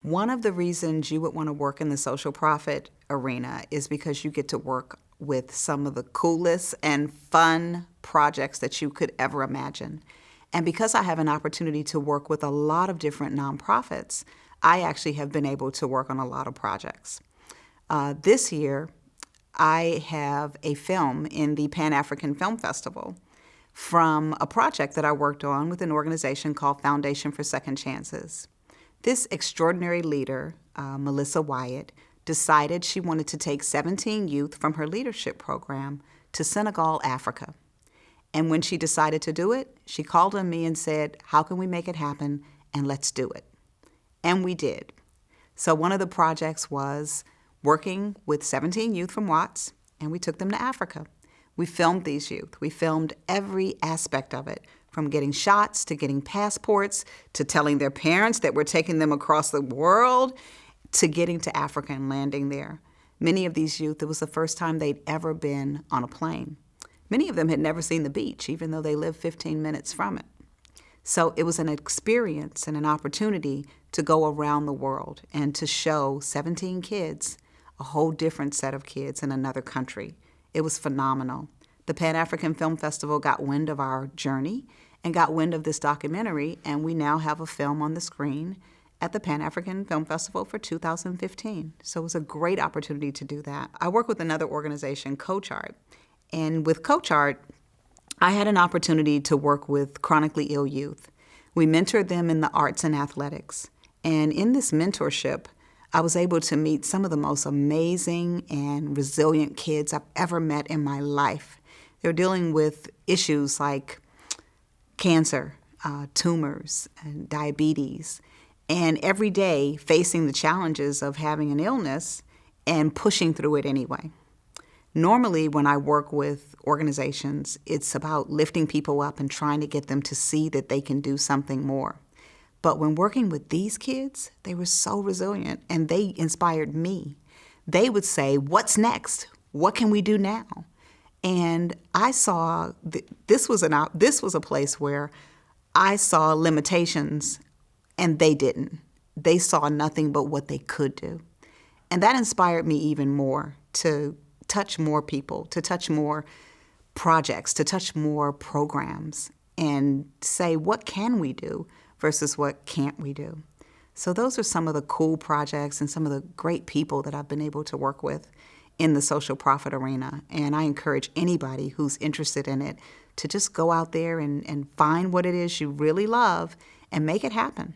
One of the reasons you would want to work in the social profit arena is because you get to work with some of the coolest and fun projects that you could ever imagine. And because I have an opportunity to work with a lot of different nonprofits, I actually have been able to work on a lot of projects. This year, I have a film in the Pan-African Film Festival from a project that I worked on with an organization called Foundation for Second Chances. This extraordinary leader, Melissa Wyatt, decided she wanted to take 17 youth from her leadership program to Senegal, Africa. And when she decided to do it, she called on me and said, how can we make it happen? And let's do it. And we did. So one of the projects was working with 17 youth from Watts, and we took them to Africa. We filmed these youth. We filmed every aspect of it, from getting shots to getting passports to telling their parents that we're taking them across the world to getting to Africa and landing there. Many of these youth, it was the first time they'd ever been on a plane. Many of them had never seen the beach, even though they lived 15 minutes from it. So it was an experience and an opportunity to go around the world and to show 17 kids, a whole different set of kids in another country. It was phenomenal. The Pan-African Film Festival got wind of our journey and got wind of this documentary, and we now have a film on the screen at the Pan-African Film Festival for 2015. So it was a great opportunity to do that. I work with another organization, CoachArt, and with CoachArt, I had an opportunity to work with chronically ill youth. We mentored them in the arts and athletics. And in this mentorship, I was able to meet some of the most amazing and resilient kids I've ever met in my life. They're dealing with issues like cancer, tumors, and diabetes, and every day facing the challenges of having an illness and pushing through it anyway. Normally, when I work with organizations, it's about lifting people up and trying to get them to see that they can do something more. But when working with these kids, they were so resilient, and they inspired me. They would say, what's next? What can we do now? And I saw this was a place where I saw limitations, and they didn't. They saw nothing but what they could do. And that inspired me even more to touch more people, to touch more projects, to touch more programs, and say, what can we do versus what can't we do? So those are some of the cool projects and some of the great people that I've been able to work with in the social profit arena. And I encourage anybody who's interested in it to just go out there and find what it is you really love and make it happen.